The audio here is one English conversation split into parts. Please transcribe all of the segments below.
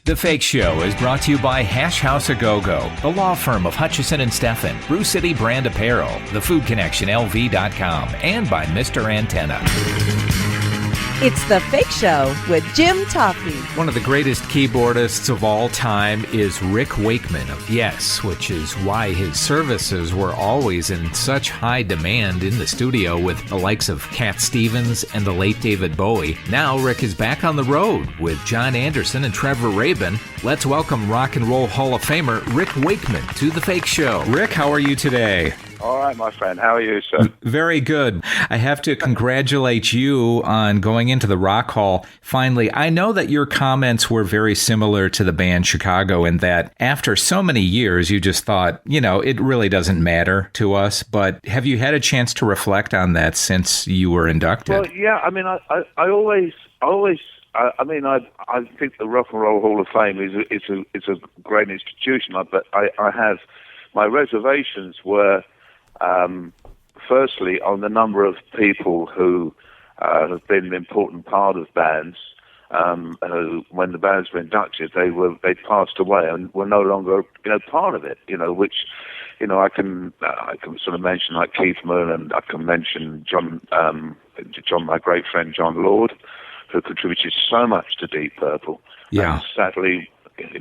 The Fake Show is brought to you by Hash House A Go-Go, the law firm of Hutchison and Steffen, Brew City Brand Apparel, The Food Connection LV.com, and by Mr. Antenna. It's The Fake Show with Jim Toffey. One of the greatest keyboardists of all time is Rick Wakeman of Yes, which is why his services were always in such high demand in the studio with the likes of Cat Stevens and the late David Bowie. Now Rick is back on the road with John Anderson and Trevor Rabin. Let's welcome Rock and Roll Hall of Famer Rick Wakeman to The Fake Show. Rick, how are you today? All right, my friend. How are you, sir? Very good. I have to congratulate you on going into the Rock Hall. Finally, I know that your comments were very similar to the band Chicago in that after so many years, you just thought, it really doesn't matter to us. But have you had a chance to reflect on that since you were inducted? Well, yeah. I mean, I think the Rock and Roll Hall of Fame is a great institution. But I have my reservations were. Firstly, on the number of people who have been an important part of bands, who, when the bands were inducted, they passed away and were no longer part of it. Which I can sort of mention like Keith Moon, and I can mention John, my great friend John Lord, who contributed so much to Deep Purple. Yeah, and sadly.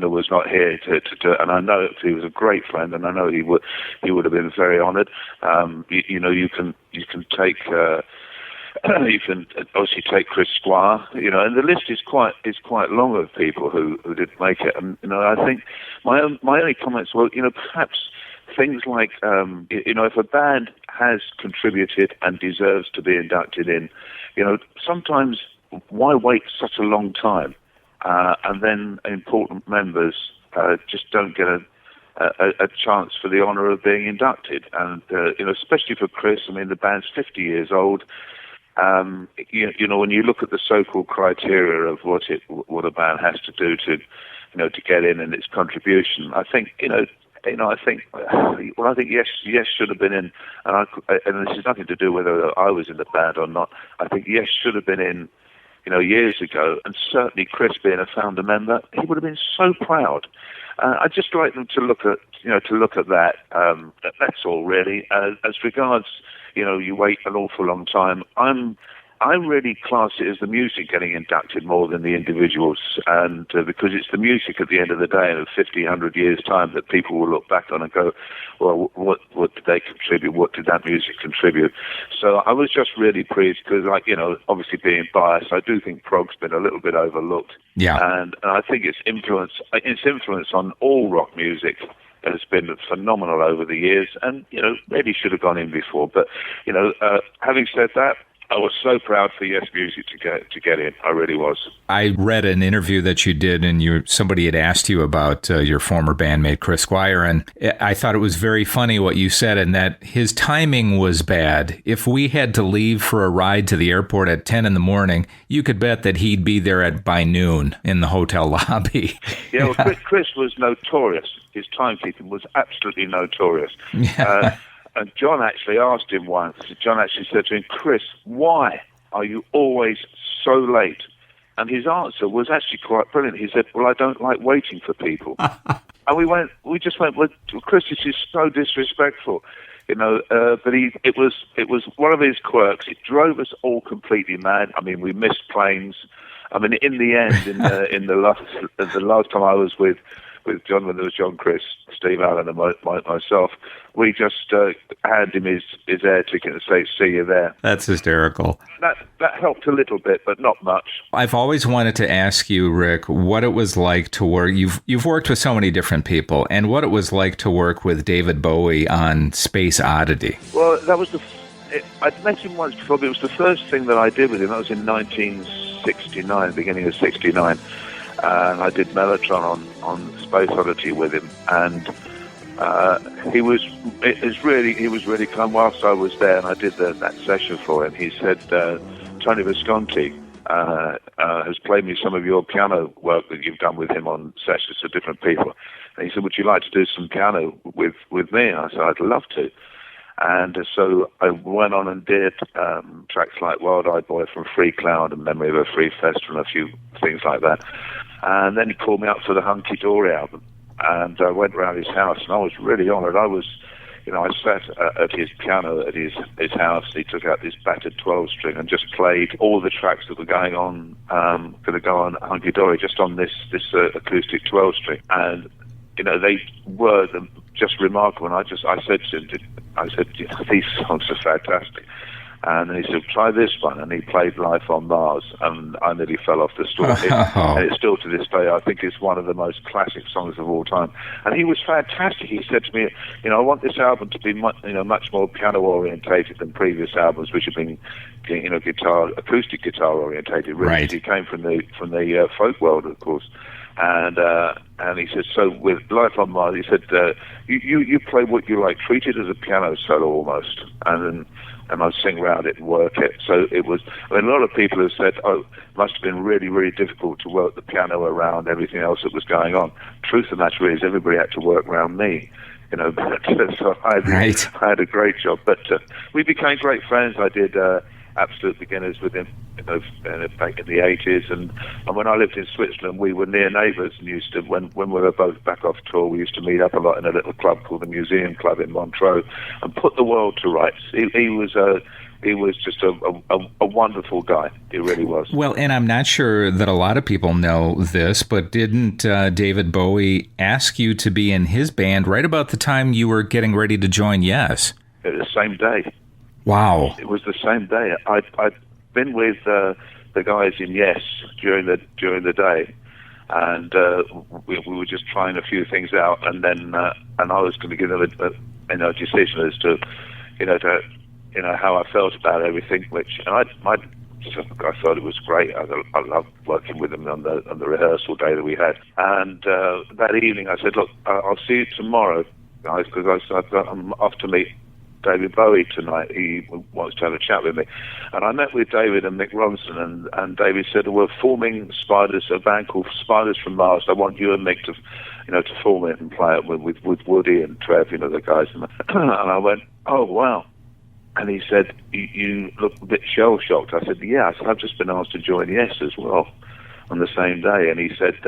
Was not here to do it, and I know he was a great friend, and I know he would have been very honoured. You can take you can obviously take Chris Squire, and the list is quite long of people who did make it. And I think my only comments were, perhaps things like if a band has contributed and deserves to be inducted in, sometimes why wait such a long time? And then important members just don't get a chance for the honour of being inducted. And, especially for Chris, I mean, the band's 50 years old. When you look at the so-called criteria of what a band has to do to get in and its contribution, I think, I think Yes should have been in, and this has nothing to do whether I was in the band or not. I think Yes should have been in, years ago, and certainly Chris being a founder member, he would have been so proud. I'd just like them to look at that. That's all really. As regards, you wait an awful long time. I really class it as the music getting inducted more than the individuals, and because it's the music at the end of the day, in 50, 100 years' time, that people will look back on and go, well, what did they contribute? What did that music contribute? So I was just really pleased because, obviously being biased, I do think prog's been a little bit overlooked. Yeah. And I think its influence on all rock music has been phenomenal over the years, and maybe should have gone in before. But having said that, I was so proud for Yes Music to get in. I really was. I read an interview that you did, and somebody had asked you about your former bandmate Chris Squire, and I thought it was very funny what you said, and that his timing was bad. If we had to leave for a ride to the airport at 10 in the morning, you could bet that he'd be there by noon in the hotel lobby. Yeah, well, Chris was notorious. His timekeeping was absolutely notorious. Yeah. And John actually asked him once, John actually said to him, Chris, why are you always so late? And his answer was actually quite brilliant. He said, well, I don't like waiting for people. And we just went, well, Chris, this is so disrespectful. But it was one of his quirks. It drove us all completely mad. I mean, we missed planes. I mean, in the end, in the last time I was with John, when there was John, Chris, Steve Allen, and myself, we just handed him his air ticket and say, see you there. That's hysterical. That helped a little bit, but not much. I've always wanted to ask you, Rick, what it was like to work. You've worked with so many different people, and what it was like to work with David Bowie on Space Oddity. Well, that was I'd met him once before, but it was the first thing that I did with him. That was in 1969, beginning of 69. And I did Mellotron on Space Oddity with him, and he was really kind. Whilst I was there, and I did that session for him, he said, Tony Visconti has played me some of your piano work that you've done with him on sessions for different people. And he said, would you like to do some piano with me? And I said, I'd love to. And so I went on and did tracks like Wild Eyed Boy from Free Cloud and Memory of a Free Festival and a few things like that. And then he called me up for the Hunky Dory album, and I went around his house, and I was really honoured. I sat at his piano at his house. He took out this battered 12-string and just played all the tracks that were going on, going to go on Hunky Dory, just on this acoustic 12-string. And they were just remarkable. And I said to him, these songs are fantastic. And then he said, try this one. And he played Life on Mars, and I nearly fell off the stool. And it's still to this day, I think it's one of the most classic songs of all time. And he was fantastic. He said to me, I want this album to be much more piano-orientated than previous albums, which have been, acoustic guitar-orientated. Really. Right. He came from the folk world, of course. And he said, so with Life on Mars, he said, you play what you like, treat it as a piano solo almost, and I'd sing around it and work it. So it was, a lot of people have said, it must have been really, really difficult to work the piano around everything else that was going on. Truth of the matter is, everybody had to work around me. So I had a great job. But we became great friends. I did Absolute Beginners with him back in the 80s, and when I lived in Switzerland, we were near neighbours, and used to, when we were both back off tour, we used to meet up a lot in a little club called the Museum Club in Montreux and put the world to rights. He was just a wonderful guy. He really was. Well, and I'm not sure that a lot of people know this, but didn't David Bowie ask you to be in his band right about the time you were getting ready to join Yes? It was the same day. Wow. It was the same day. I'd been with the guys in Yes during the day, and we were just trying a few things out, and then and I was going to give them a decision as to how I felt about everything. And I thought it was great. I loved working with them on the rehearsal day that we had. And that evening, I said, "Look, I'll see you tomorrow, guys, because I'm off to meet David Bowie tonight. He wants to have a chat with me." And I met with David and Mick Ronson, and David said, "We're forming a band called Spiders from Mars. I want you and Mick to form it and play it with Woody and Trev, the guys." And I went, "Oh, wow." And he said, you look a bit shell-shocked. I said, "Yeah." I said, "I've just been asked to join Yes as well on the same day." And he said,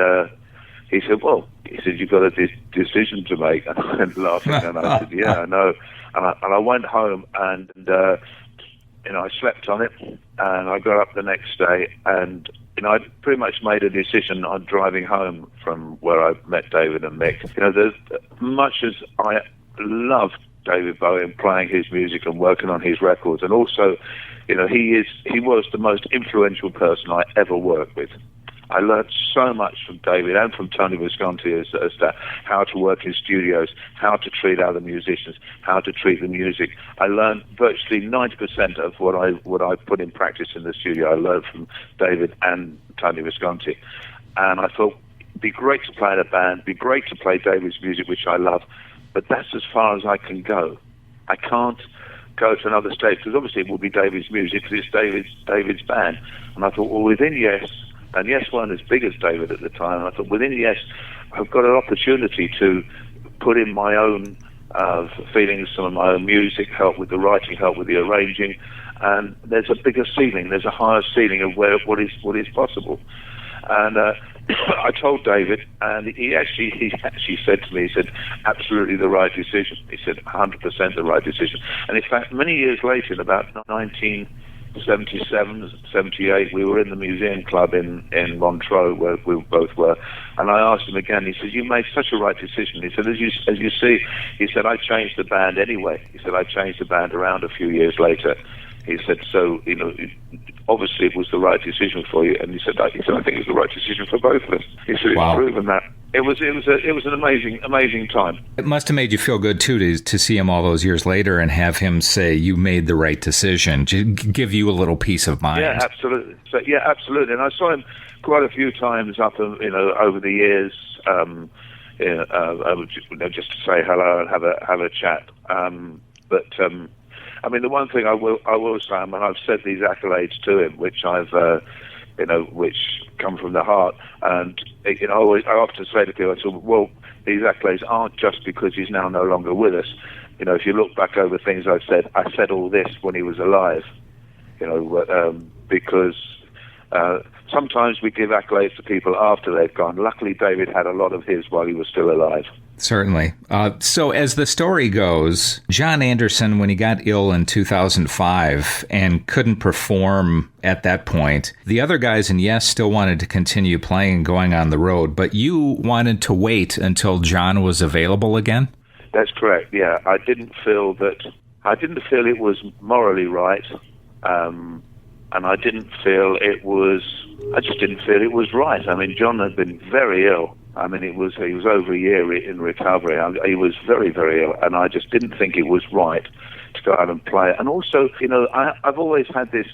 "Well," he said, "you've got a decision to make." And I went laughing, and I said, "Yeah, I know." And I went home, and I slept on it, and I got up the next day, and I pretty much made a decision on driving home from where I met David and Mick. There's much as I loved David Bowie and playing his music and working on his records, and also, he was the most influential person I ever worked with. I learned so much from David and from Tony Visconti as to how to work in studios, how to treat other musicians, how to treat the music. I learned virtually 90% of what I put in practice in the studio. I learned from David and Tony Visconti. And I thought, it'd be great to play in a band, it'd be great to play David's music, which I love, but that's as far as I can go. I can't go to another stage, because obviously it will be David's music, because it's David's band. And I thought, well, within Yes, and Yes weren't as big as David at the time, and I thought, within Yes, I've got an opportunity to put in my own feelings, some of my own music, help with the writing, help with the arranging, and there's a bigger ceiling, there's a higher ceiling of what is possible. And I told David, and he actually said to me, he said, "Absolutely the right decision." He said, 100% the right decision. And in fact, many years later, in about 1977, 78, we were in the Museum Club in Montreux, where we both were, and I asked him again. He said, "You made such a right decision." He said, as you see, he said, "I changed the band anyway." He said, "I changed the band around a few years later." He said, "So, obviously it was the right decision for you." And he said, "I think it was the right decision for both of us." He said, "It's Wow. proven that." It was an amazing time. It must have made you feel good, too, to see him all those years later and have him say you made the right decision, to give you a little peace of mind. Yeah, absolutely. Absolutely. And I saw him quite a few times over the years, just to say hello and have a chat. I mean, the one thing I will say, and I've said these accolades to him, which which come from the heart, and I often say to people, I say, well, these accolades aren't just because he's now no longer with us. If you look back over things I said all this when he was alive, because sometimes we give accolades to people after they've gone. Luckily, David had a lot of his while he was still alive. Certainly. So as the story goes, John Anderson, when he got ill in 2005 and couldn't perform at that point, the other guys in Yes still wanted to continue playing and going on the road, but you wanted to wait until John was available again? That's correct, yeah. I didn't feel it was morally right, and I just didn't feel it was right. I mean, John had been very ill. I mean, he was over a year in recovery. He was very, very ill, and I just didn't think it was right to go out and play. And also, I've always had this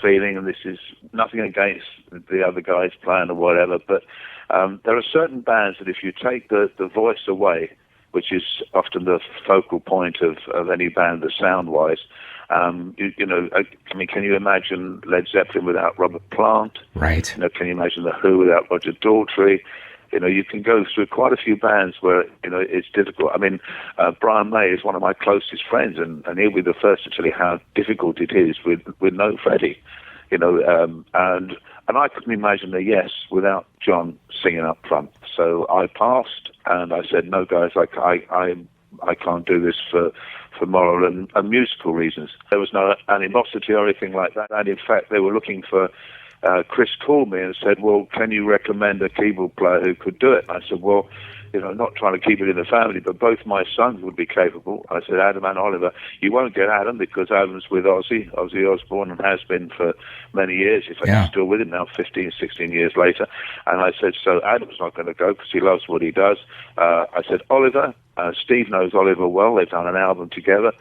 feeling, and this is nothing against the other guys playing or whatever, but there are certain bands that if you take the voice away, which is often the focal point of any band, the sound-wise, I mean, can you imagine Led Zeppelin without Robert Plant? Right. Can you imagine The Who without Roger Daltrey? You can go through quite a few bands where, it's difficult. I mean, Brian May is one of my closest friends, and he'll be the first to tell you how difficult it is with no Freddie. And I couldn't imagine the Yes without John singing up front. So I passed, and I said, no, guys, I can't do this for moral and musical reasons. There was no animosity or anything like that. And in fact, they were looking for, Chris called me and said, well, can you recommend a keyboard player who could do it? I said, well, not trying to keep it in the family, but both my sons would be capable. I said, Adam and Oliver. You won't get Adam because Adam's with Ozzy Osbourne, and has been for many years. In fact, he's still with him now, 15, 16 years later. And I said, so Adam's not going to go because he loves what he does. I said, Oliver, Steve knows Oliver well. They've done an album together.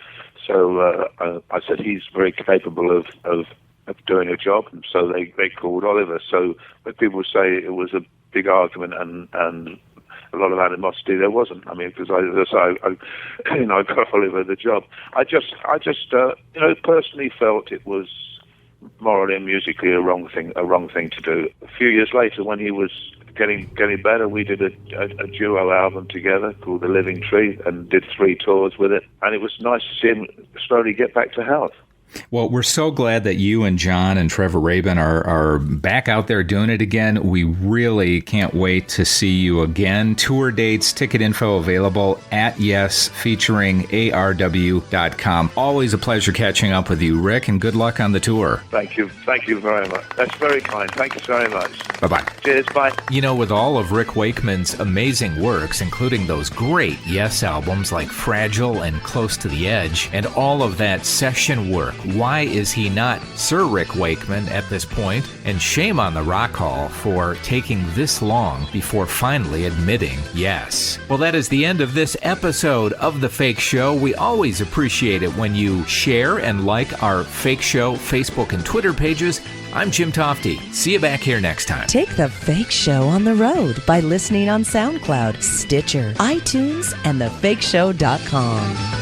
So I said, he's very capable of doing a job. And so they called Oliver. So when people say it was a big argument and a lot of animosity, there wasn't. I mean, because I got Oliver the job. I just personally felt it was morally and musically a wrong thing to do. A few years later, when he was getting better, we did a duo album together called The Living Tree and did 3 tours with it. And it was nice to see him slowly get back to health. Well, we're so glad that you and John and Trevor Rabin are back out there doing it again. We really can't wait to see you again. Tour dates, ticket info available at Yes, featuring ARW.com. Always a pleasure catching up with you, Rick, and good luck on the tour. Thank you very much. That's very kind. Thank you very much. Bye-bye. Cheers, bye. With all of Rick Wakeman's amazing works, including those great Yes albums like Fragile and Close to the Edge, and all of that session work, why is he not Sir Rick Wakeman at this point? And shame on the Rock Hall for taking this long before finally admitting yes. Well, that is the end of this episode of The Fake Show. We always appreciate it when you share and like our Fake Show Facebook and Twitter pages. I'm Jim Tofte. See you back here next time. Take The Fake Show on the road by listening on SoundCloud, Stitcher, iTunes, and thefakeshow.com.